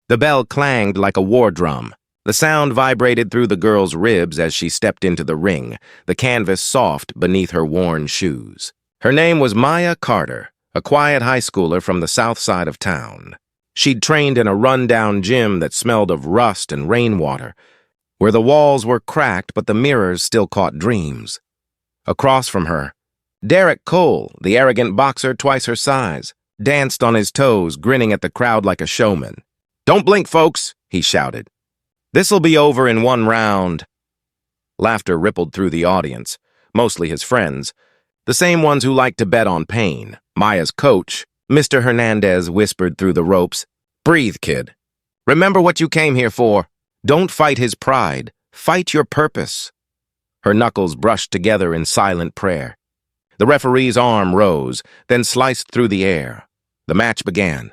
The bell clanged like a war drum. The sound vibrated through the girl's ribs as she stepped into the ring, the canvas soft beneath her worn shoes. Her name was Maya Carter, a quiet high schooler from the south side of town. She'd trained in a run-down gym that smelled of rust and rainwater, where the walls were cracked but the mirrors still caught dreams. Across from her, Derek Cole, the arrogant boxer twice her size, danced on his toes, grinning at the crowd like a showman. "Don't blink, folks," he shouted. "This'll be over in one round." Laughter rippled through the audience, mostly his friends, the same ones who liked to bet on pain. Maya's coach, Mr. Hernandez, whispered through the ropes, "Breathe, kid. Remember what you came here for. Don't fight his pride. Fight your purpose." Her knuckles brushed together in silent prayer. The referee's arm rose, then sliced through the air. The match began.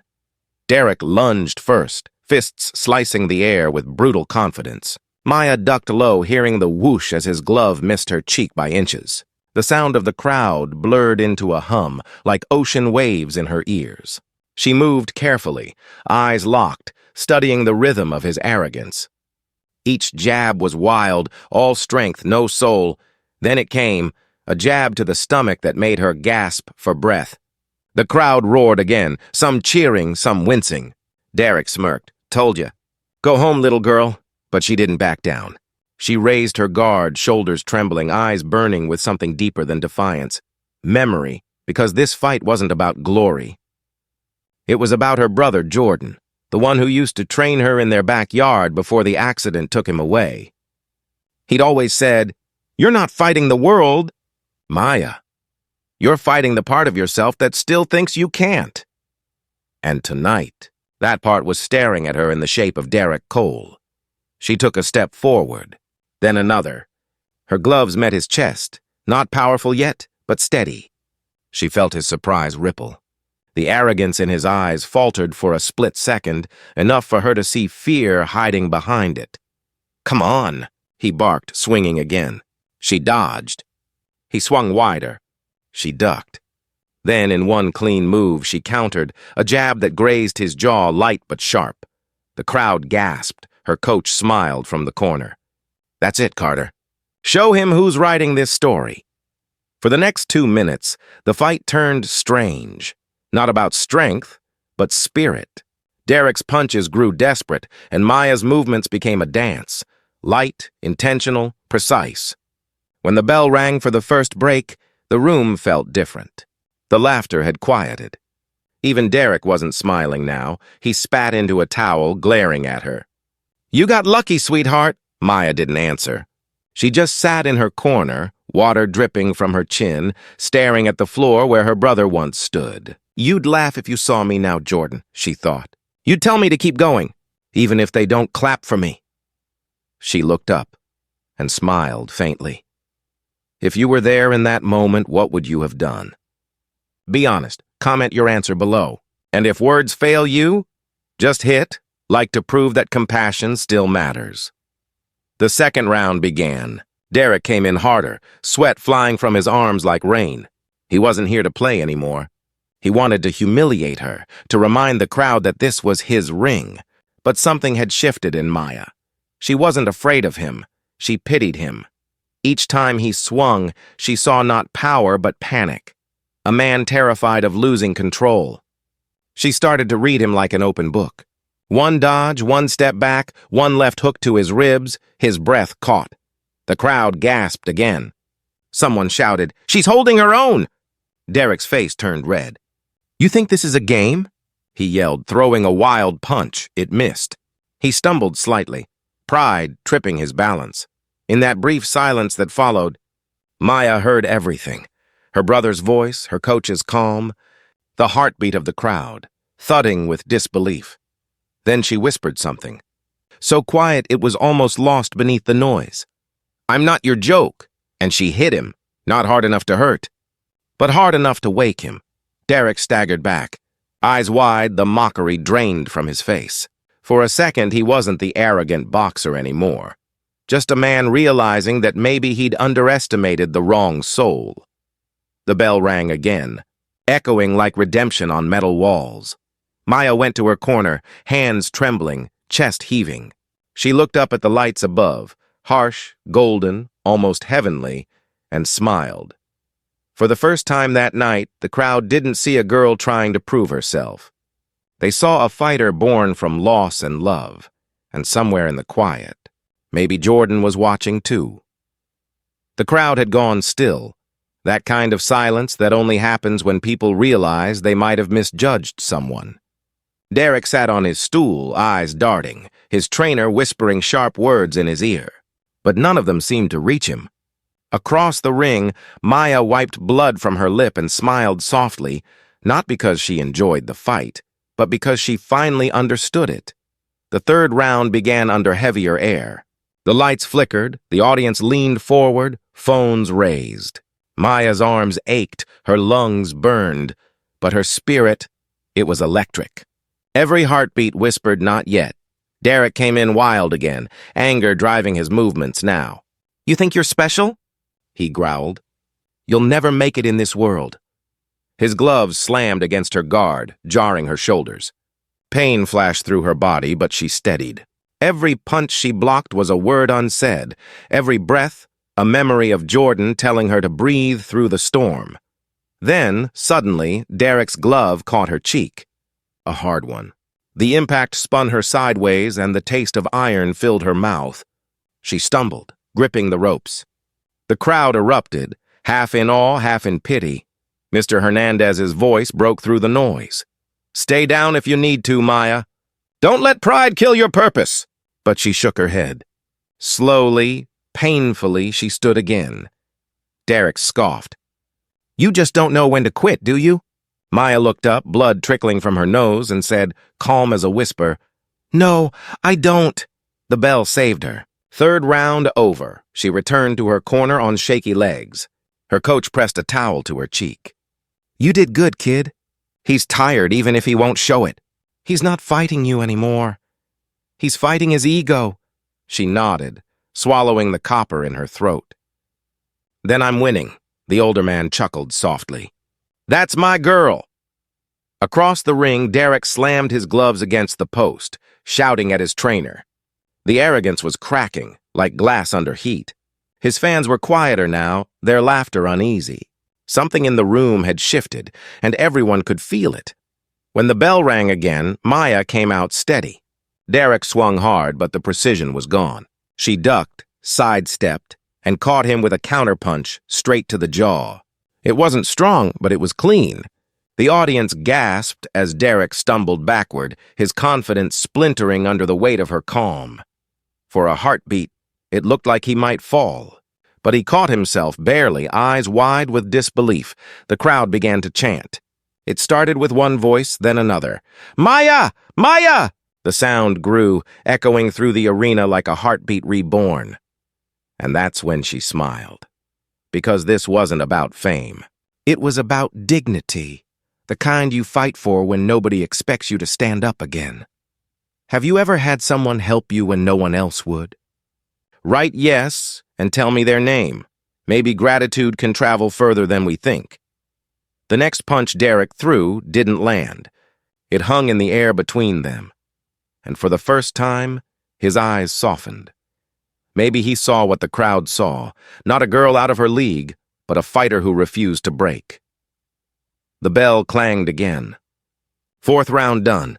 Derek lunged first, fists slicing the air with brutal confidence. Maya ducked low, hearing the whoosh as his glove missed her cheek by inches. The sound of the crowd blurred into a hum, like ocean waves in her ears. She moved carefully, eyes locked, studying the rhythm of his arrogance. Each jab was wild, all strength, no soul. Then it came, a jab to the stomach that made her gasp for breath. The crowd roared again, some cheering, some wincing. Derek smirked. "Told ya. Go home, little girl." But she didn't back down. She raised her guard, shoulders trembling, eyes burning with something deeper than defiance. Memory, because this fight wasn't about glory. It was about her brother, Jordan, the one who used to train her in their backyard before the accident took him away. He'd always said, "You're not fighting the world, Maya. You're fighting the part of yourself that still thinks you can't." And tonight, that part was staring at her in the shape of Derek Cole. She took a step forward, then another. Her gloves met his chest, not powerful yet, but steady. She felt his surprise ripple. The arrogance in his eyes faltered for a split second, enough for her to see fear hiding behind it. "Come on," he barked, swinging again. She dodged. He swung wider. She ducked. Then, in one clean move, she countered, a jab that grazed his jaw, light but sharp. The crowd gasped. Her coach smiled from the corner. "That's it, Carter. Show him who's writing this story." For the next 2 minutes, the fight turned strange. Not about strength, but spirit. Derek's punches grew desperate, and Maya's movements became a dance. Light, intentional, precise. When the bell rang for the first break, the room felt different. The laughter had quieted. Even Derek wasn't smiling now. He spat into a towel, glaring at her. "You got lucky, sweetheart." Maya didn't answer. She just sat in her corner, water dripping from her chin, staring at the floor where her brother once stood. "You'd laugh if you saw me now, Jordan," she thought. "You'd tell me to keep going, even if they don't clap for me." She looked up and smiled faintly. If you were there in that moment, what would you have done? Be honest. Comment your answer below. And if words fail you, just hit like to prove that compassion still matters. The second round began. Derek came in harder, sweat flying from his arms like rain. He wasn't here to play anymore. He wanted to humiliate her, to remind the crowd that this was his ring. But something had shifted in Maya. She wasn't afraid of him. She pitied him. Each time he swung, she saw not power but panic. A man terrified of losing control. She started to read him like an open book. One dodge, one step back, one left hook to his ribs, his breath caught. The crowd gasped again. Someone shouted, "She's holding her own!" Derek's face turned red. "You think this is a game?" he yelled, throwing a wild punch. It missed. He stumbled slightly, pride tripping his balance. In that brief silence that followed, Maya heard everything. Her brother's voice, her coach's calm, the heartbeat of the crowd, thudding with disbelief. Then she whispered something, so quiet it was almost lost beneath the noise. "I'm not your joke." And she hit him, not hard enough to hurt, but hard enough to wake him. Derek staggered back. Eyes wide, the mockery drained from his face. For a second, he wasn't the arrogant boxer anymore. Just a man realizing that maybe he'd underestimated the wrong soul. The bell rang again, echoing like redemption on metal walls. Maya went to her corner, hands trembling, chest heaving. She looked up at the lights above, harsh, golden, almost heavenly, and smiled. For the first time that night, the crowd didn't see a girl trying to prove herself. They saw a fighter born from loss and love, and somewhere in the quiet, maybe Jordan was watching too. The crowd had gone still, that kind of silence that only happens when people realize they might have misjudged someone. Derek sat on his stool, eyes darting, his trainer whispering sharp words in his ear, but none of them seemed to reach him. Across the ring, Maya wiped blood from her lip and smiled softly, not because she enjoyed the fight, but because she finally understood it. The third round began under heavier air. The lights flickered, the audience leaned forward, phones raised. Maya's arms ached, her lungs burned, but her spirit, it was electric. Every heartbeat whispered, "Not yet." Derek came in wild again, anger driving his movements now. "You think you're special?" he growled. "You'll never make it in this world." His gloves slammed against her guard, jarring her shoulders. Pain flashed through her body, but she steadied. Every punch she blocked was a word unsaid, every breath, a memory of Jordan telling her to breathe through the storm. Then, suddenly, Derek's glove caught her cheek. A hard one. The impact spun her sideways, and the taste of iron filled her mouth. She stumbled, gripping the ropes. The crowd erupted, half in awe, half in pity. Mr. Hernandez's voice broke through the noise. "Stay down if you need to, Maya. Don't let pride kill your purpose." But she shook her head. Slowly, painfully, she stood again. Derek scoffed. "You just don't know when to quit, do you?" Maya looked up, blood trickling from her nose, and said, calm as a whisper, "No, I don't." The bell saved her. Third round over. She returned to her corner on shaky legs. Her coach pressed a towel to her cheek. "You did good, kid. He's tired even if he won't show it. He's not fighting you anymore. He's fighting his ego." She nodded, swallowing the copper in her throat. "Then I'm winning," the older man chuckled softly. "That's my girl." Across the ring, Derek slammed his gloves against the post, shouting at his trainer. The arrogance was cracking, like glass under heat. His fans were quieter now, their laughter uneasy. Something in the room had shifted, and everyone could feel it. When the bell rang again, Maya came out steady. Derek swung hard, but the precision was gone. She ducked, sidestepped, and caught him with a counterpunch straight to the jaw. It wasn't strong, but it was clean. The audience gasped as Derek stumbled backward, his confidence splintering under the weight of her calm. For a heartbeat, it looked like he might fall. But he caught himself barely, eyes wide with disbelief. The crowd began to chant. It started with one voice, then another. "Maya! Maya!" The sound grew, echoing through the arena like a heartbeat reborn. And that's when she smiled. Because this wasn't about fame. It was about dignity, the kind you fight for when nobody expects you to stand up again. Have you ever had someone help you when no one else would? Write yes and tell me their name. Maybe gratitude can travel further than we think. The next punch Derek threw didn't land. It hung in the air between them. And for the first time, his eyes softened. Maybe he saw what the crowd saw, not a girl out of her league, but a fighter who refused to break. The bell clanged again. Fourth round done.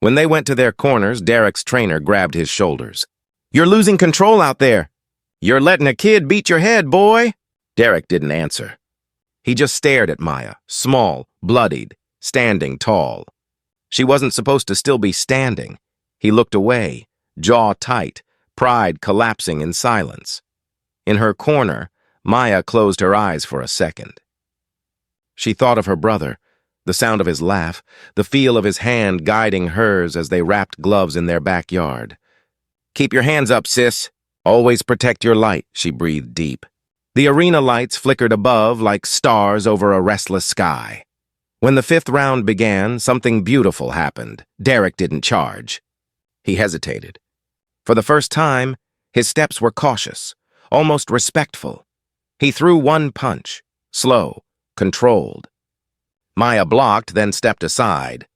When they went to their corners, Derek's trainer grabbed his shoulders. "You're losing control out there. You're letting a kid beat your head, boy." Derek didn't answer. He just stared at Maya, small, bloodied, standing tall. She wasn't supposed to still be standing. He looked away, jaw tight, pride collapsing in silence. In her corner, Maya closed her eyes for a second. She thought of her brother, the sound of his laugh, the feel of his hand guiding hers as they wrapped gloves in their backyard. "Keep your hands up, sis. Always protect your light," she breathed deep. The arena lights flickered above like stars over a restless sky. When the fifth round began, something beautiful happened. Derek didn't charge. He hesitated. For the first time, his steps were cautious, almost respectful. He threw one punch, slow, controlled. Maya blocked, then stepped aside.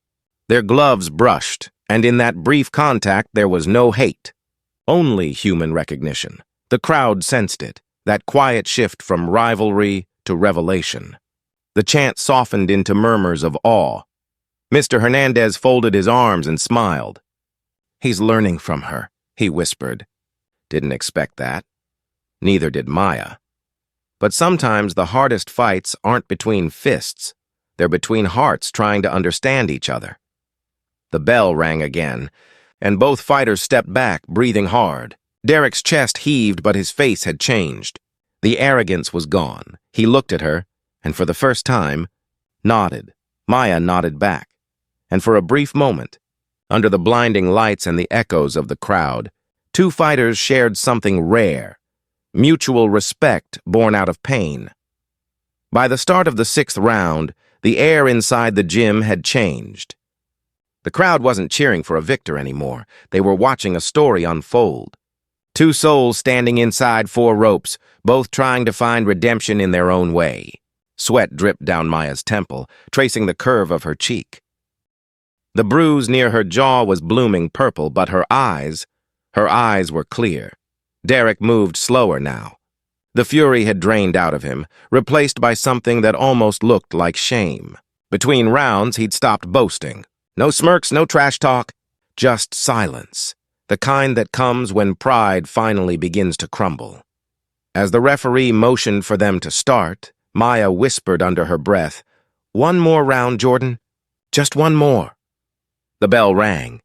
Their gloves brushed, and in that brief contact there was no hate, only human recognition. The crowd sensed it, that quiet shift from rivalry to revelation. The chant softened into murmurs of awe. Mr. Hernandez folded his arms and smiled. "He's learning from her," he whispered. Didn't expect that. Neither did Maya. But sometimes the hardest fights aren't between fists. They're between hearts trying to understand each other. The bell rang again, and both fighters stepped back, breathing hard. Derek's chest heaved, but his face had changed. The arrogance was gone. He looked at her, and for the first time, nodded. Maya nodded back. And for a brief moment, under the blinding lights and the echoes of the crowd, two fighters shared something rare, mutual respect born out of pain. By the start of the 6th round, the air inside the gym had changed. The crowd wasn't cheering for a victor anymore. They were watching a story unfold. Two souls standing inside 4 ropes, both trying to find redemption in their own way. Sweat dripped down Maya's temple, tracing the curve of her cheek. The bruise near her jaw was blooming purple, but her eyes were clear. Derek moved slower now. The fury had drained out of him, replaced by something that almost looked like shame. Between rounds, he'd stopped boasting. No smirks, no trash talk, just silence, the kind that comes when pride finally begins to crumble. As the referee motioned for them to start, Maya whispered under her breath, "One more round, Jordan. Just one more." The bell rang.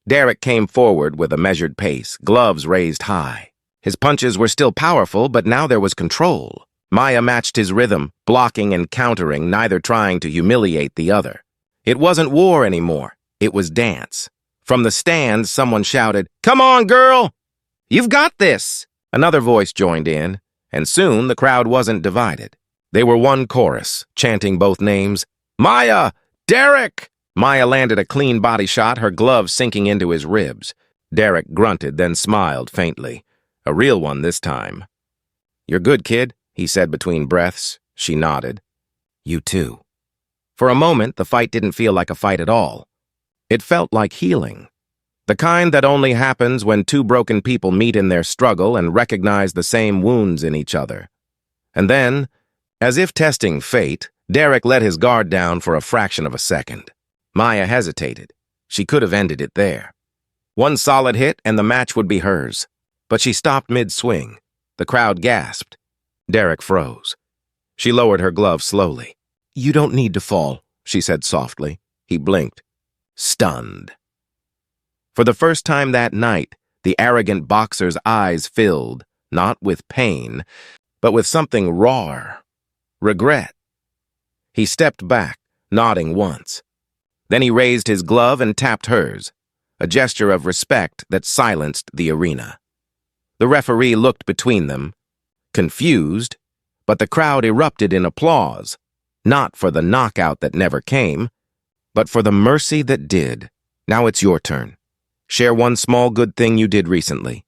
Derek came forward with a measured pace, gloves raised high. His punches were still powerful, but now there was control. Maya matched his rhythm, blocking and countering, neither trying to humiliate the other. It wasn't war anymore. It was dance. From the stands, someone shouted, "Come on, girl! You've got this!" Another voice joined in, and soon the crowd wasn't divided. They were one chorus, chanting both names. "Maya! Derek!" Maya landed a clean body shot, her glove sinking into his ribs. Derek grunted, then smiled faintly. A real one this time. "You're good, kid," he said between breaths. She nodded. "You too." For a moment, the fight didn't feel like a fight at all. It felt like healing. The kind that only happens when two broken people meet in their struggle and recognize the same wounds in each other. And then, as if testing fate, Derek let his guard down for a fraction of a second. Maya hesitated. She could have ended it there. One solid hit and the match would be hers. But she stopped mid-swing. The crowd gasped. Derek froze. She lowered her glove slowly. "You don't need to fall," she said softly. He blinked, stunned. For the first time that night, the arrogant boxer's eyes filled, not with pain, but with something rawer, regret. He stepped back, nodding once. Then he raised his glove and tapped hers, a gesture of respect that silenced the arena. The referee looked between them, confused, but the crowd erupted in applause, not for the knockout that never came, but for the mercy that did. "Now it's your turn. Share one small good thing you did recently.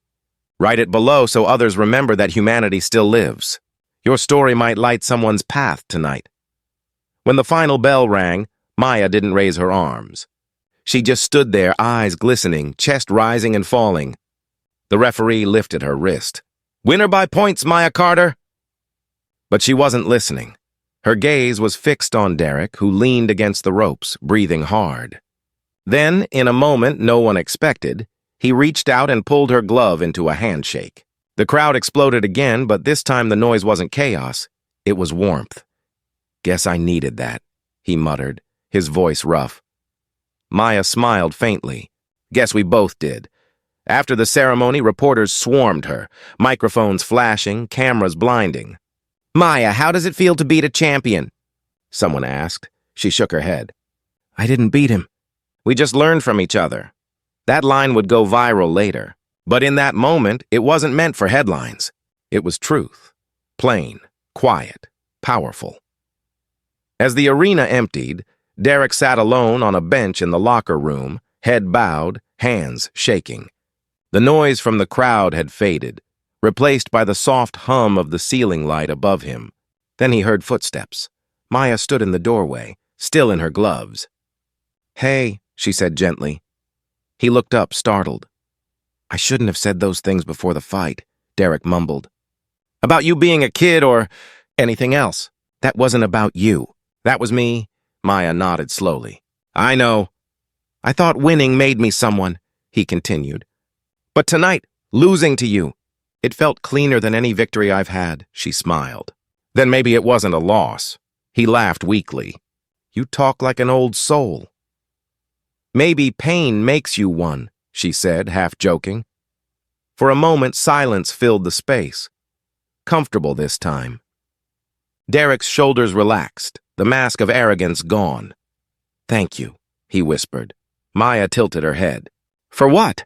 Write it below so others remember that humanity still lives. Your story might light someone's path tonight." When the final bell rang, Maya didn't raise her arms. She just stood there, eyes glistening, chest rising and falling. The referee lifted her wrist. "Winner by points, Maya Carter!" But she wasn't listening. Her gaze was fixed on Derek, who leaned against the ropes, breathing hard. Then, in a moment no one expected, he reached out and pulled her glove into a handshake. The crowd exploded again, but this time the noise wasn't chaos. It was warmth. "Guess I needed that," he muttered, his voice rough. Maya smiled faintly. "Guess we both did." After the ceremony, reporters swarmed her, microphones flashing, cameras blinding. "Maya, how does it feel to beat a champion?" someone asked. She shook her head. "I didn't beat him. We just learned from each other." That line would go viral later. But in that moment, it wasn't meant for headlines. It was truth. Plain, quiet, powerful. As the arena emptied, Derek sat alone on a bench in the locker room, head bowed, hands shaking. The noise from the crowd had faded, replaced by the soft hum of the ceiling light above him. Then he heard footsteps. Maya stood in the doorway, still in her gloves. "Hey," she said gently. He looked up, startled. I shouldn't have said those things before the fight, Derek mumbled. About you being a kid or anything else. That wasn't about you. That was me. Maya nodded slowly. I know. I thought winning made me someone, he continued. But tonight, losing to you, it felt cleaner than any victory I've had, she smiled. Then maybe it wasn't a loss. He laughed weakly. You talk like an old soul. Maybe pain makes you one, she said, half joking. For a moment, silence filled the space. Comfortable this time. Derek's shoulders relaxed, the mask of arrogance gone. Thank you, he whispered. Maya tilted her head. For what?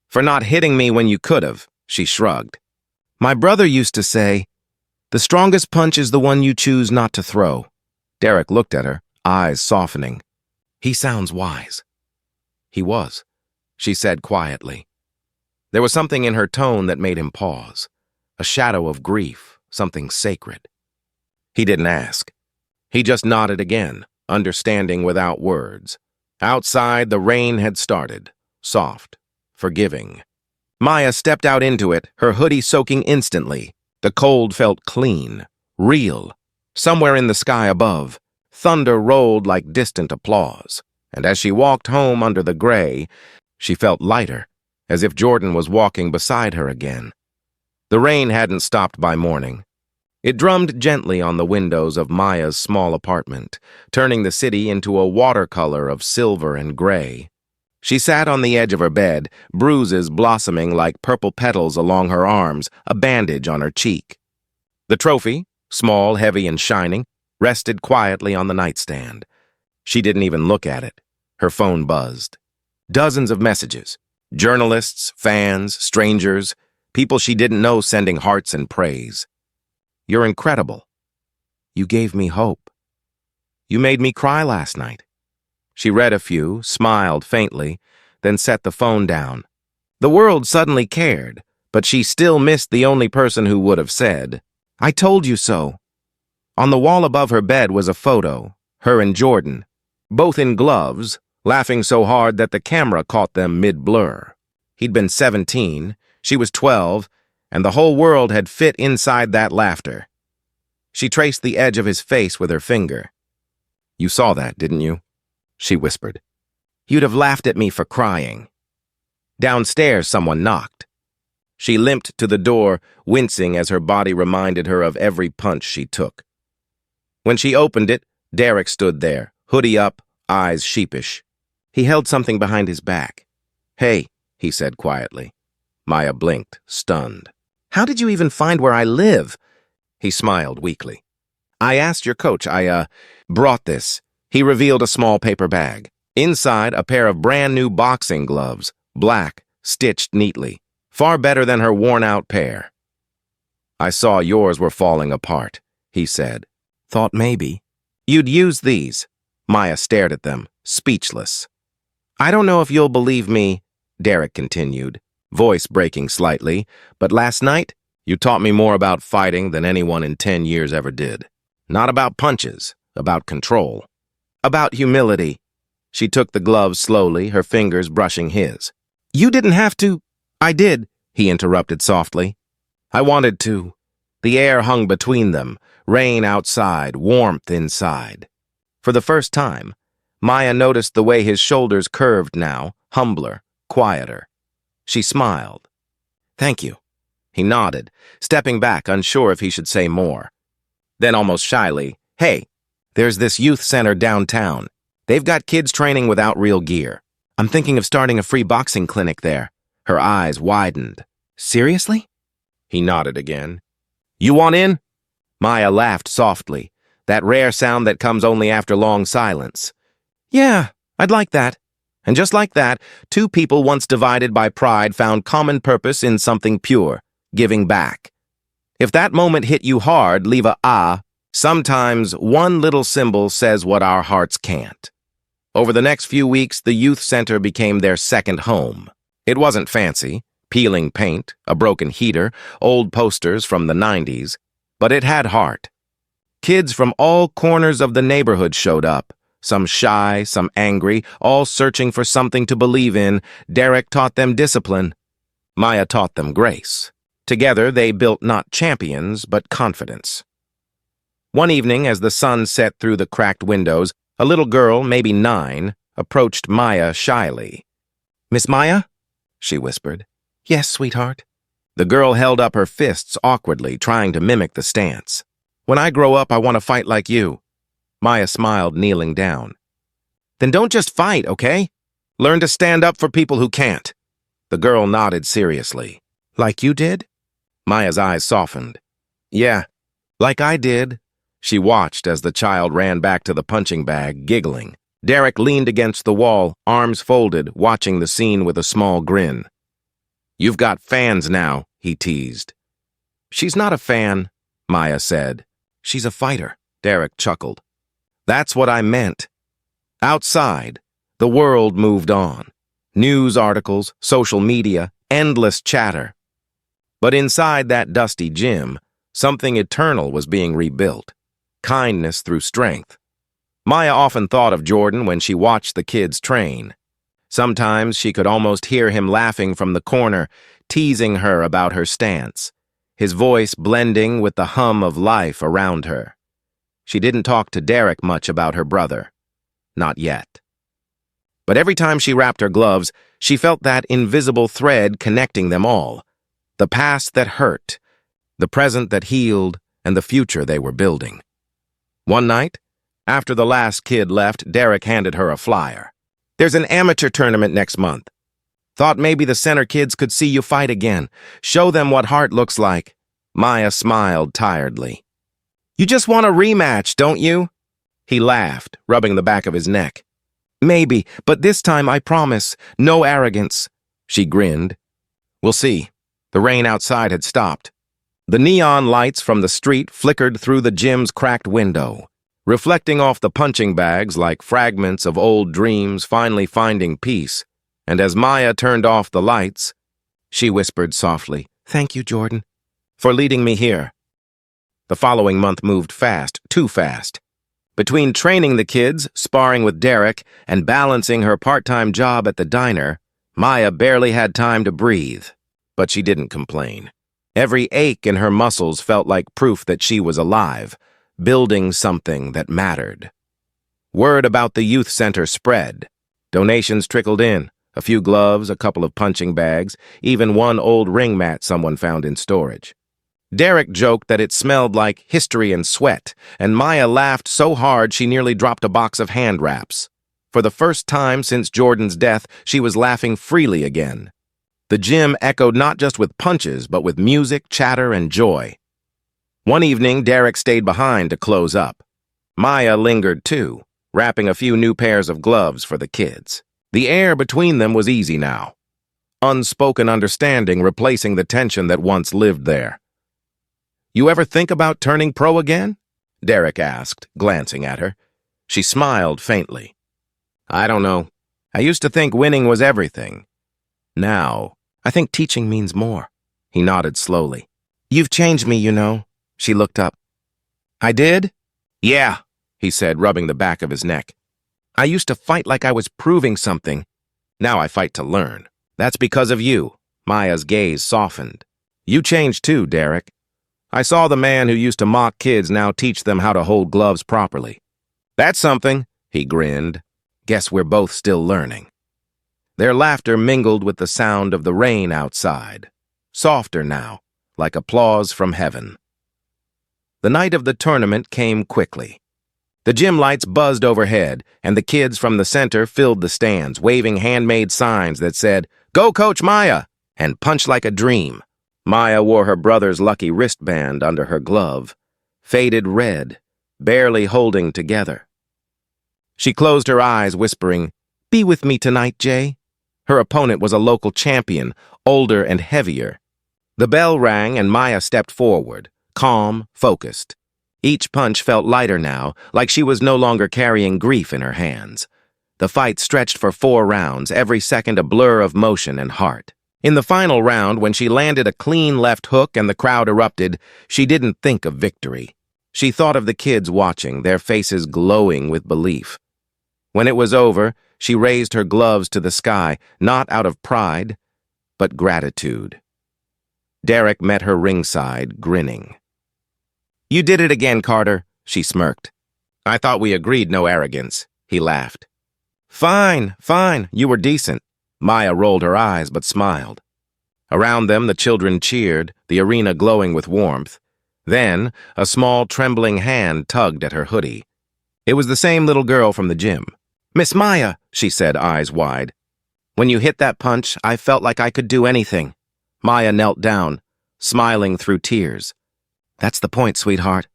For not hitting me when you could have, she shrugged. My brother used to say, the strongest punch is the one you choose not to throw. Derek looked at her, eyes softening. He sounds wise. He was, she said quietly. There was something in her tone that made him pause, a shadow of grief, something sacred. He didn't ask. He just nodded again, understanding without words. Outside, the rain had started, soft, forgiving. Maya stepped out into it, her hoodie soaking instantly. The cold felt clean, real. Somewhere in the sky above, thunder rolled like distant applause. And as she walked home under the gray, she felt lighter, as if Jordan was walking beside her again. The rain hadn't stopped by morning. It drummed gently on the windows of Maya's small apartment, turning the city into a watercolor of silver and gray. She sat on the edge of her bed, bruises blossoming like purple petals along her arms, a bandage on her cheek. The trophy, small, heavy, and shining, rested quietly on the nightstand. She didn't even look at it. Her phone buzzed. Dozens of messages. Journalists, fans, strangers, people she didn't know sending hearts and praise. You're incredible. You gave me hope. You made me cry last night. She read a few, smiled faintly, then set the phone down. The world suddenly cared, but she still missed the only person who would have said, I told you so. On the wall above her bed was a photo, her and Jordan, both in gloves, laughing so hard that the camera caught them mid-blur. He'd been 17, she was 12, and the whole world had fit inside that laughter. She traced the edge of his face with her finger. You saw that, didn't you? She whispered. You'd have laughed at me for crying. Downstairs, someone knocked. She limped to the door, wincing as her body reminded her of every punch she took. When she opened it, Derek stood there, hoodie up, eyes sheepish. He held something behind his back. Hey, he said quietly. Maya blinked, stunned. How did you even find where I live? He smiled weakly. I asked your coach. I brought this. He revealed a small paper bag. Inside, a pair of brand-new boxing gloves, black, stitched neatly. Far better than her worn-out pair. I saw yours were falling apart, he said. Thought maybe. You'd use these. Maya stared at them, speechless. I don't know if you'll believe me, Derek continued, voice breaking slightly, but last night, you taught me more about fighting than anyone in 10 years ever did. Not about punches, about control. About humility. She took the gloves slowly, her fingers brushing his. You didn't have to. I did, he interrupted softly. I wanted to. The air hung between them, rain outside, warmth inside. For the first time, Maya noticed the way his shoulders curved now, humbler, quieter. She smiled. Thank you. He nodded, stepping back, unsure if he should say more. Then almost shyly, hey, there's this youth center downtown. They've got kids training without real gear. I'm thinking of starting a free boxing clinic there. Her eyes widened. Seriously? He nodded again. You want in? Maya laughed softly, that rare sound that comes only after long silence. Yeah, I'd like that. And just like that, two people once divided by pride found common purpose in something pure, giving back. If that moment hit you hard, leave a ah. Sometimes one little symbol says what our hearts can't. Over the next few weeks, the youth center became their second home. It wasn't fancy, peeling paint, a broken heater, old posters from the 90s, but it had heart. Kids from all corners of the neighborhood showed up, Some shy, some angry, all searching for something to believe in. Derek taught them discipline. Maya taught them grace. Together, they built not champions, but confidence. One evening, as the sun set through the cracked windows, a little girl, maybe 9, approached Maya shyly. "Miss Maya?" she whispered. "Yes, sweetheart." The girl held up her fists awkwardly, trying to mimic the stance. "When I grow up, I want to fight like you." Maya smiled, kneeling down. "Then don't just fight, okay? Learn to stand up for people who can't." The girl nodded seriously. "Like you did?" Maya's eyes softened. "Yeah, like I did." She watched as the child ran back to the punching bag, giggling. Derek leaned against the wall, arms folded, watching the scene with a small grin. "You've got fans now," he teased. "She's not a fan," Maya said. "She's a fighter," Derek chuckled. "That's what I meant." Outside, the world moved on. News articles, social media, endless chatter. But inside that dusty gym, something eternal was being rebuilt. Kindness through strength. Maya often thought of Jordan when she watched the kids train. Sometimes she could almost hear him laughing from the corner, teasing her about her stance, his voice blending with the hum of life around her. She didn't talk to Derek much about her brother. Not yet. But every time she wrapped her gloves, she felt that invisible thread connecting them all. The past that hurt, the present that healed, and the future they were building. One night, after the last kid left, Derek handed her a flyer. "There's an amateur tournament next month. Thought maybe the center kids could see you fight again. Show them what heart looks like." Maya smiled tiredly. "You just want a rematch, don't you?" He laughed, rubbing the back of his neck. "Maybe, but this time I promise, no arrogance." She grinned. "We'll see." The rain outside had stopped. The neon lights from the street flickered through the gym's cracked window, reflecting off the punching bags like fragments of old dreams finally finding peace. And as Maya turned off the lights, she whispered softly, "Thank you, Jordan, for leading me here." The following month moved fast, too fast. Between training the kids, sparring with Derek, and balancing her part-time job at the diner, Maya barely had time to breathe. But she didn't complain. Every ache in her muscles felt like proof that she was alive, building something that mattered. Word about the youth center spread. Donations trickled in, a few gloves, a couple of punching bags, even one old ring mat someone found in storage. Derek joked that it smelled like history and sweat, and Maya laughed so hard she nearly dropped a box of hand wraps. For the first time since Jordan's death, she was laughing freely again. The gym echoed not just with punches, but with music, chatter, and joy. One evening, Derek stayed behind to close up. Maya lingered too, wrapping a few new pairs of gloves for the kids. The air between them was easy now. Unspoken understanding replacing the tension that once lived there. "You ever think about turning pro again?" Derek asked, glancing at her. She smiled faintly. "I don't know. I used to think winning was everything. Now, I think teaching means more." He nodded slowly. "You've changed me, you know." She looked up. "I did?" "Yeah," he said, rubbing the back of his neck. "I used to fight like I was proving something. Now I fight to learn. That's because of you." Maya's gaze softened. "You changed too, Derek. I saw the man who used to mock kids now teach them how to hold gloves properly." "That's something," he grinned. "Guess we're both still learning." Their laughter mingled with the sound of the rain outside, softer now, like applause from heaven. The night of the tournament came quickly. The gym lights buzzed overhead, and the kids from the center filled the stands, waving handmade signs that said, "Go Coach Maya!" and "Punch like a dream." Maya wore her brother's lucky wristband under her glove, faded red, barely holding together. She closed her eyes, whispering, "Be with me tonight, Jay." Her opponent was a local champion, older and heavier. The bell rang and Maya stepped forward, calm, focused. Each punch felt lighter now, like she was no longer carrying grief in her hands. The fight stretched for 4 rounds, every second a blur of motion and heart. In the final round, when she landed a clean left hook and the crowd erupted, she didn't think of victory. She thought of the kids watching, their faces glowing with belief. When it was over, she raised her gloves to the sky, not out of pride, but gratitude. Derek met her ringside, grinning. "You did it again, Carter," she smirked. "I thought we agreed no arrogance," he laughed. Fine, you were decent." Maya rolled her eyes but smiled. Around them, the children cheered, the arena glowing with warmth. Then, a small, trembling hand tugged at her hoodie. It was the same little girl from the gym. "Miss Maya," she said, eyes wide. "When you hit that punch, I felt like I could do anything." Maya knelt down, smiling through tears. "That's the point, sweetheart.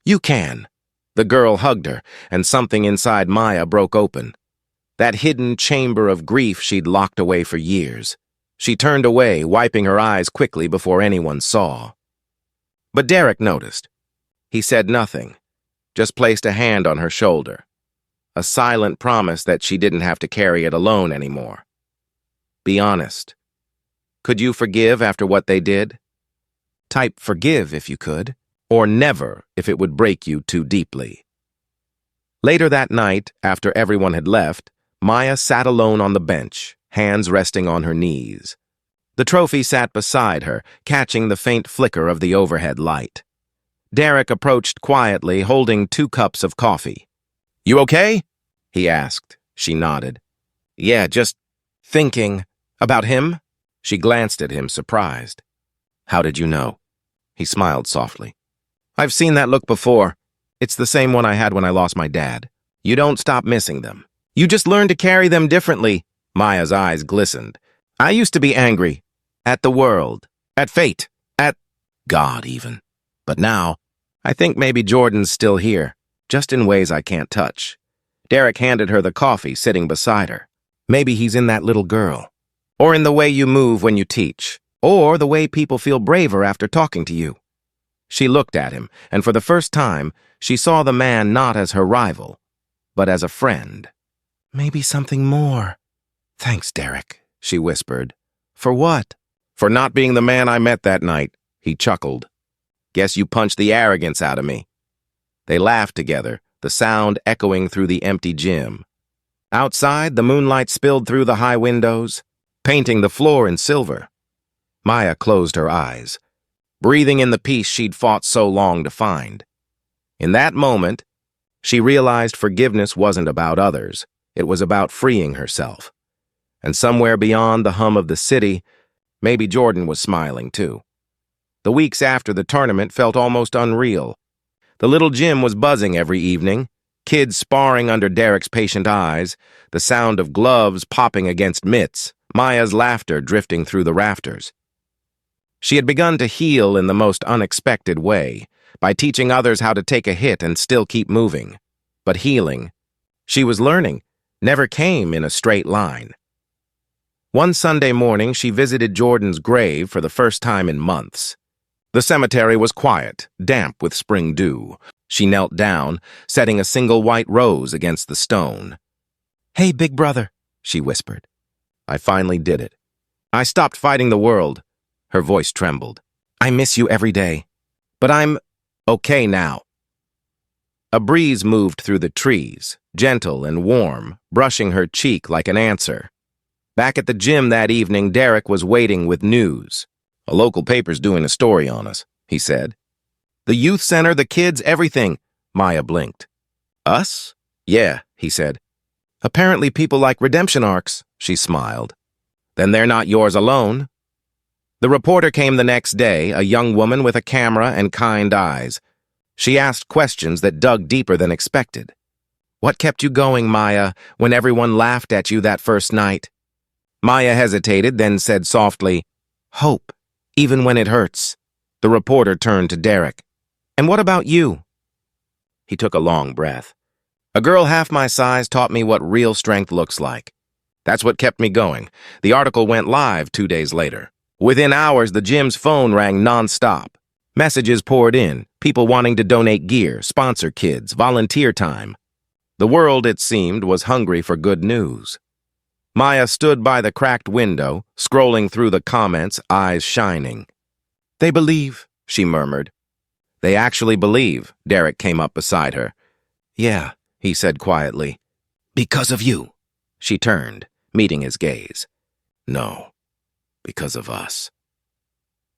You can." The girl hugged her, and something inside Maya broke open. That hidden chamber of grief she'd locked away for years. She turned away, wiping her eyes quickly before anyone saw. But Derek noticed. He said nothing, just placed a hand on her shoulder. A silent promise that she didn't have to carry it alone anymore. "Be honest. Could you forgive after what they did?" Type forgive if you could, or never if it would break you too deeply. Later that night, after everyone had left, Maya sat alone on the bench, hands resting on her knees. The trophy sat beside her, catching the faint flicker of the overhead light. Derek approached quietly, holding 2 cups of coffee. "You okay?" he asked. She nodded. "Yeah, just thinking. About him?" She glanced at him, surprised. "How did you know?" He smiled softly. "I've seen that look before. It's the same one I had when I lost my dad. You don't stop missing them. You just learn to carry them differently." Maya's eyes glistened. "I used to be angry. At the world. At fate. At God, even. But now, I think maybe Jordan's still here, just in ways I can't touch." Derek handed her the coffee, sitting beside her. "Maybe he's in that little girl. Or in the way you move when you teach. Or the way people feel braver after talking to you." She looked at him, and for the first time, she saw the man not as her rival, but as a friend. "Maybe something more." "Thanks, Derek," she whispered. "For what?" "For not being the man I met that night," he chuckled. "Guess you punched the arrogance out of me." They laughed together, the sound echoing through the empty gym. Outside, the moonlight spilled through the high windows, painting the floor in silver. Maya closed her eyes, breathing in the peace she'd fought so long to find. In that moment, she realized forgiveness wasn't about others. It was about freeing herself. And somewhere beyond the hum of the city, maybe Jordan was smiling too. The weeks after the tournament felt almost unreal. The little gym was buzzing every evening, kids sparring under Derek's patient eyes, the sound of gloves popping against mitts, Maya's laughter drifting through the rafters. She had begun to heal in the most unexpected way, by teaching others how to take a hit and still keep moving. But healing, she was learning, never came in a straight line. One Sunday morning, she visited Jordan's grave for the first time in months. The cemetery was quiet, damp with spring dew. She knelt down, setting a single white rose against the stone. "Hey, big brother," she whispered. "I finally did it. I stopped fighting the world." Her voice trembled. "I miss you every day. But I'm okay now." A breeze moved through the trees, gentle and warm, brushing her cheek like an answer. Back at the gym that evening, Derek was waiting with news. "A local paper's doing a story on us," he said. "The youth center, the kids, everything." Maya blinked. "Us?" "Yeah," he said. "Apparently people like redemption arcs," she smiled. "Then they're not yours alone." The reporter came the next day, a young woman with a camera and kind eyes. She asked questions that dug deeper than expected. "What kept you going, Maya, when everyone laughed at you that first night?" Maya hesitated, then said softly, "Hope, even when it hurts." The reporter turned to Derek. "And what about you?" He took a long breath. "A girl half my size taught me what real strength looks like. That's what kept me going." The article went live 2 days later. Within hours, the gym's phone rang nonstop. Messages poured in, people wanting to donate gear, sponsor kids, volunteer time. The world, it seemed, was hungry for good news. Maya stood by the cracked window, scrolling through the comments, eyes shining. "They believe," she murmured. "They actually believe," Derek came up beside her. "Yeah," he said quietly. Because of you. She turned, meeting his gaze. No, because of us.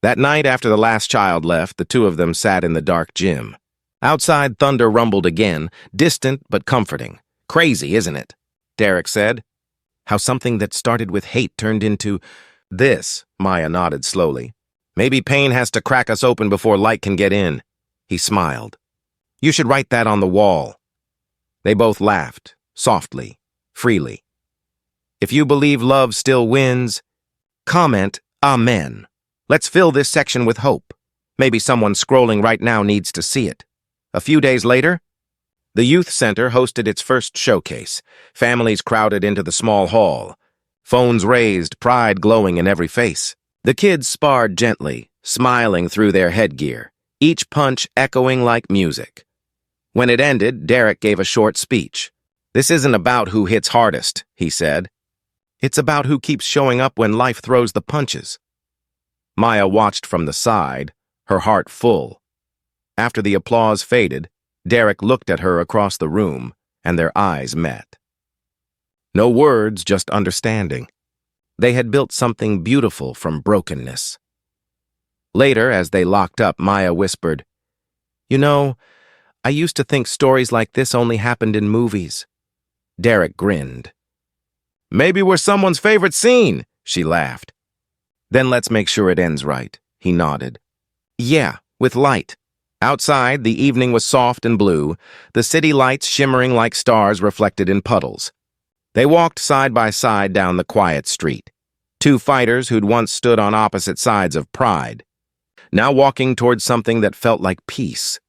That night after the last child left, the two of them sat in the dark gym. Outside, thunder rumbled again, distant but comforting. Crazy, isn't it? Derek said. How something that started with hate turned into this, Maya nodded slowly. Maybe pain has to crack us open before light can get in. He smiled. You should write that on the wall. They both laughed, softly, freely. If you believe love still wins, comment Amen. Let's fill this section with hope. Maybe someone scrolling right now needs to see it. A few days later, the youth center hosted its first showcase. Families crowded into the small hall. Phones raised, pride glowing in every face. The kids sparred gently, smiling through their headgear, each punch echoing like music. When it ended, Derek gave a short speech. This isn't about who hits hardest, he said. It's about who keeps showing up when life throws the punches. Maya watched from the side, her heart full. After the applause faded, Derek looked at her across the room, and their eyes met. No words, just understanding. They had built something beautiful from brokenness. Later, as they locked up, Maya whispered, You know, I used to think stories like this only happened in movies. Derek grinned. Maybe we're someone's favorite scene, she laughed. Then let's make sure it ends right, he nodded. Yeah, with light. Outside, the evening was soft and blue, the city lights shimmering like stars reflected in puddles. They walked side by side down the quiet street. Two fighters who'd once stood on opposite sides of pride, now walking towards something that felt like peace.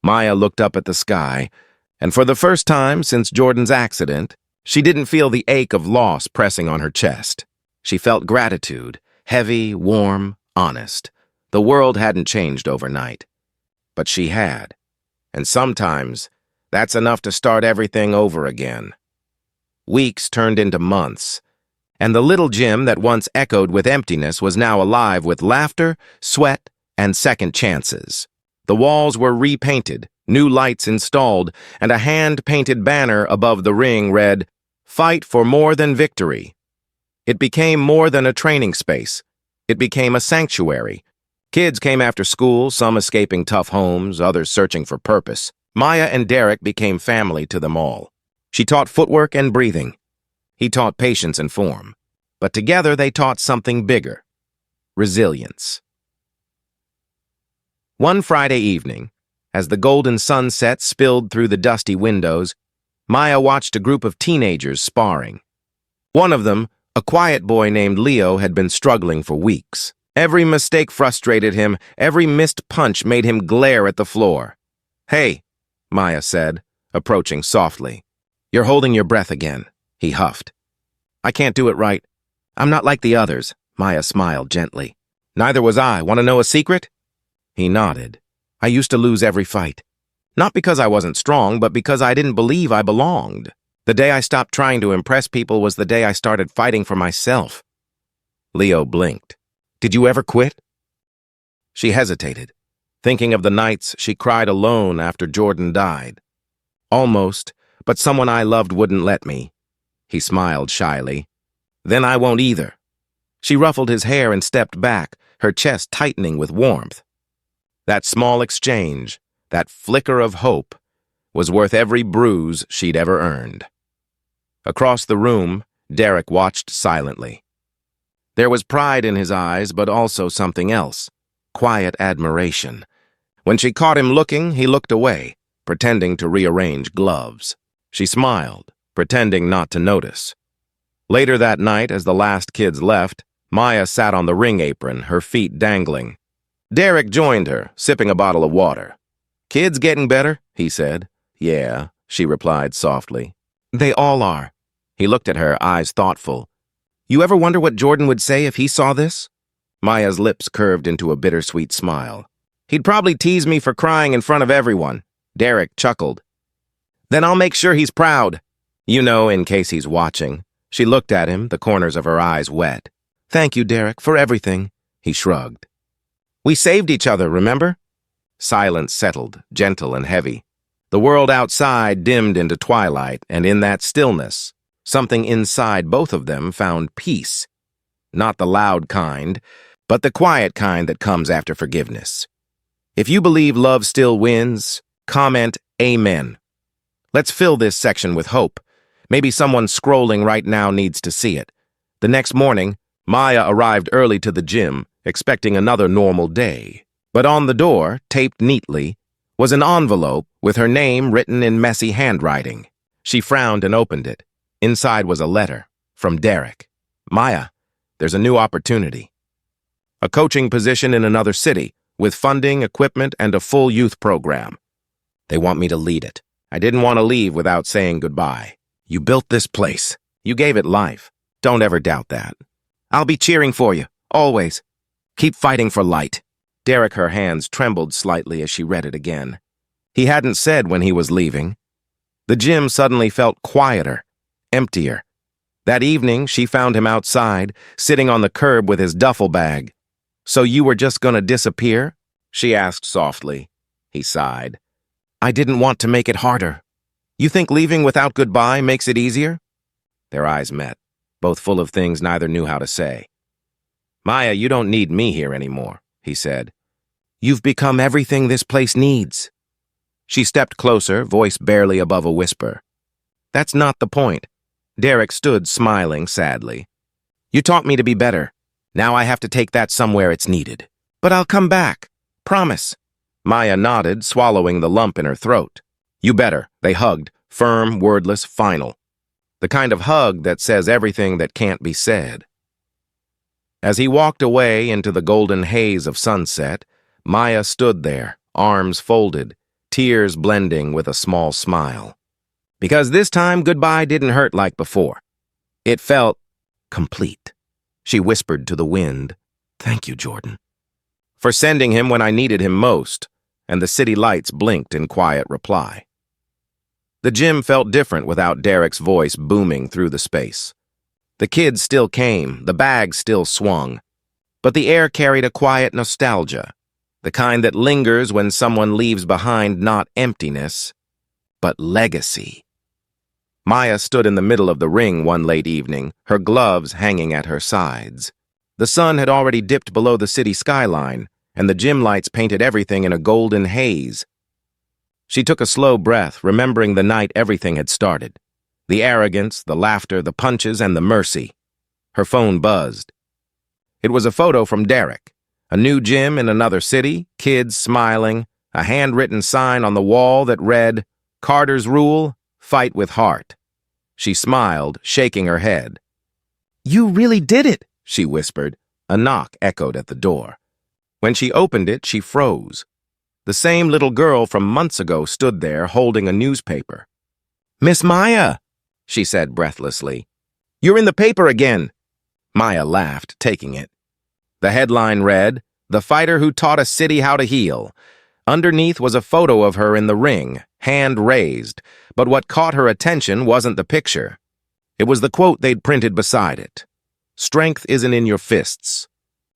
Maya looked up at the sky, and for the first time since Jordan's accident, she didn't feel the ache of loss pressing on her chest. She felt gratitude, heavy, warm, honest. The world hadn't changed overnight. But she had. And sometimes, that's enough to start everything over again. Weeks turned into months, and the little gym that once echoed with emptiness was now alive with laughter, sweat, and second chances. The walls were repainted, new lights installed, and a hand-painted banner above the ring read, Fight for more than victory. It became more than a training space. It became a sanctuary. Kids came after school, some escaping tough homes, others searching for purpose. Maya and Derek became family to them all. She taught footwork and breathing. He taught patience and form. But together they taught something bigger. Resilience. One Friday evening, as the golden sunset spilled through the dusty windows, Maya watched a group of teenagers sparring. One of them, a quiet boy named Leo, had been struggling for weeks. Every mistake frustrated him, every missed punch made him glare at the floor. Hey, Maya said, approaching softly. You're holding your breath again, he huffed. I can't do it right. I'm not like the others, Maya smiled gently. Neither was I. Want to know a secret? He nodded. I used to lose every fight. Not because I wasn't strong, but because I didn't believe I belonged. The day I stopped trying to impress people was the day I started fighting for myself. Leo blinked. Did you ever quit? She hesitated, thinking of the nights she cried alone after Jordan died. Almost, but someone I loved wouldn't let me. He smiled shyly. Then I won't either. She ruffled his hair and stepped back, her chest tightening with warmth. That small exchange, that flicker of hope, was worth every bruise she'd ever earned. Across the room, Derek watched silently. There was pride in his eyes, but also something else, quiet admiration. When she caught him looking, he looked away, pretending to rearrange gloves. She smiled, pretending not to notice. Later that night, as the last kids left, Maya sat on the ring apron, her feet dangling. Derek joined her, sipping a bottle of water. Kids getting better, he said. Yeah, she replied softly. They all are. He looked at her, eyes thoughtful. You ever wonder what Jordan would say if he saw this? Maya's lips curved into a bittersweet smile. He'd probably tease me for crying in front of everyone. Derek chuckled. Then I'll make sure he's proud. You know, in case he's watching. She looked at him, the corners of her eyes wet. Thank you, Derek, for everything. He shrugged. We saved each other, remember? Silence settled, gentle and heavy. The world outside dimmed into twilight, and in that stillness, something inside both of them found peace. Not the loud kind, but the quiet kind that comes after forgiveness. If you believe love still wins, comment Amen. Let's fill this section with hope. Maybe someone scrolling right now needs to see it. The next morning, Maya arrived early to the gym, expecting another normal day. But on the door, taped neatly, was an envelope with her name written in messy handwriting. She frowned and opened it. Inside was a letter from Derek. Maya, there's a new opportunity. A coaching position in another city, with funding, equipment, and a full youth program. They want me to lead it. I didn't want to leave without saying goodbye. You built this place. You gave it life. Don't ever doubt that. I'll be cheering for you, always. Keep fighting for light. Derek, her hands trembled slightly as she read it again. He hadn't said when he was leaving. The gym suddenly felt quieter, emptier. That evening, she found him outside, sitting on the curb with his duffel bag. So you were just gonna disappear? She asked softly. He sighed. I didn't want to make it harder. You think leaving without goodbye makes it easier? Their eyes met, both full of things neither knew how to say. Maya, you don't need me here anymore, he said. You've become everything this place needs. She stepped closer, voice barely above a whisper. That's not the point. Derek stood smiling sadly. You taught me to be better. Now I have to take that somewhere it's needed. But I'll come back. Promise. Maya nodded, swallowing the lump in her throat. You better. They hugged, firm, wordless, final. The kind of hug that says everything that can't be said. As he walked away into the golden haze of sunset, Maya stood there, arms folded, tears blending with a small smile. Because this time goodbye didn't hurt like before. It felt complete. She whispered to the wind, Thank you, Jordan, for sending him when I needed him most, and the city lights blinked in quiet reply. The gym felt different without Derek's voice booming through the space. The kids still came, the bags still swung, but the air carried a quiet nostalgia, the kind that lingers when someone leaves behind not emptiness, but legacy. Maya stood in the middle of the ring one late evening, her gloves hanging at her sides. The sun had already dipped below the city skyline, and the gym lights painted everything in a golden haze. She took a slow breath, remembering the night everything had started. The arrogance, the laughter, the punches, and the mercy. Her phone buzzed. It was a photo from Derek. A new gym in another city, kids smiling, a handwritten sign on the wall that read, Carter's Rule, Fight with Heart. She smiled, shaking her head. You really did it, she whispered. A knock echoed at the door. When she opened it, she froze. The same little girl from months ago stood there holding a newspaper. Miss Maya, she said breathlessly. You're in the paper again. Maya laughed, taking it. The headline read, The Fighter Who Taught a City How to Heal. Underneath was a photo of her in the ring, hand raised, but what caught her attention wasn't the picture. It was the quote they'd printed beside it. Strength isn't in your fists.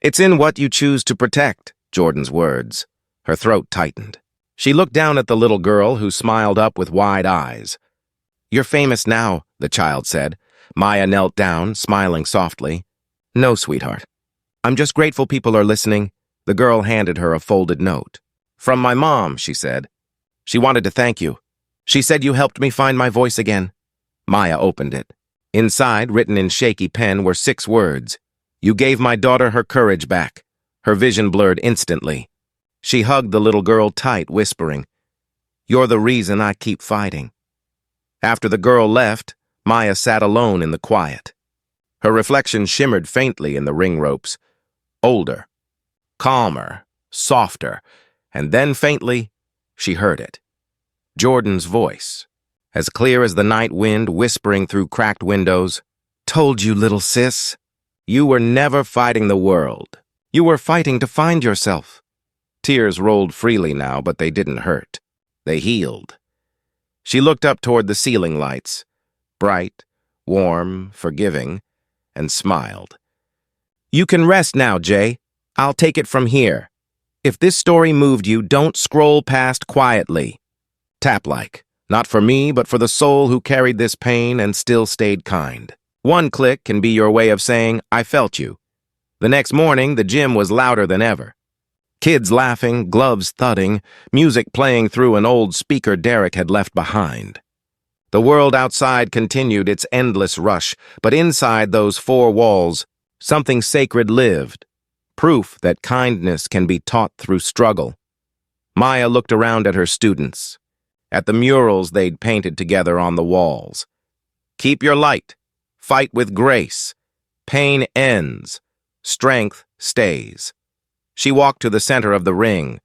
It's in what you choose to protect, Jordan's words. Her throat tightened. She looked down at the little girl who smiled up with wide eyes. You're famous now, the child said. Maya knelt down, smiling softly. No, sweetheart. I'm just grateful people are listening. The girl handed her a folded note. From my mom, she said. She wanted to thank you. She said you helped me find my voice again. Maya opened it. Inside, written in shaky pen, were 6 words. You gave my daughter her courage back. Her vision blurred instantly. She hugged the little girl tight, whispering, You're the reason I keep fighting. After the girl left, Maya sat alone in the quiet. Her reflection shimmered faintly in the ring ropes. Older, calmer, softer, and then faintly, she heard it. Jordan's voice, as clear as the night wind whispering through cracked windows. Told you, little sis. You were never fighting the world. You were fighting to find yourself. Tears rolled freely now, but they didn't hurt. They healed. She looked up toward the ceiling lights, bright, warm, forgiving, and smiled. You can rest now, Jay. I'll take it from here. If this story moved you, don't scroll past quietly. Tap-like. Not for me, but for the soul who carried this pain and still stayed kind. One click can be your way of saying, I felt you. The next morning, the gym was louder than ever. Kids laughing, gloves thudding, music playing through an old speaker Derek had left behind. The world outside continued its endless rush, but inside those four walls, something sacred lived. Proof that kindness can be taught through struggle. Maya looked around at her students, at the murals they'd painted together on the walls. Keep your light. Fight with grace. Pain ends. Strength stays. She walked to the center of the ring,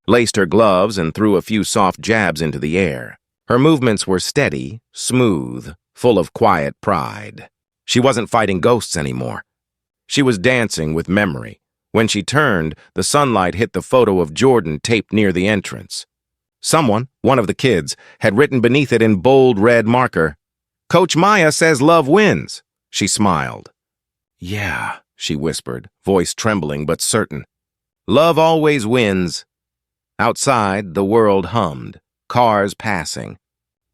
laced her gloves and threw a few soft jabs into the air. Her movements were steady, smooth, full of quiet pride. She wasn't fighting ghosts anymore. She was dancing with memory. When she turned, the sunlight hit the photo of Jordan taped near the entrance. Someone, one of the kids, had written beneath it in bold red marker, "Coach Maya says love wins." She smiled. "Yeah," she whispered, voice trembling but certain. "Love always wins." Outside, the world hummed, cars passing,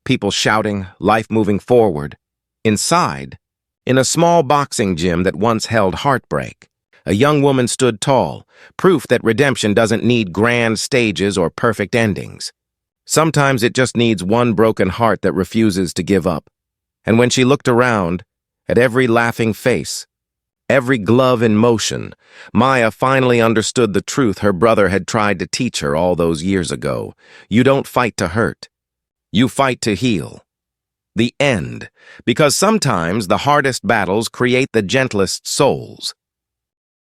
people shouting, life moving forward. Inside, in a small boxing gym that once held heartbreak, a young woman stood tall, proof that redemption doesn't need grand stages or perfect endings. Sometimes it just needs one broken heart that refuses to give up. And when she looked around, at every laughing face, every glove in motion, Maya finally understood the truth her brother had tried to teach her all those years ago. You don't fight to hurt. You fight to heal. The end. Because sometimes the hardest battles create the gentlest souls.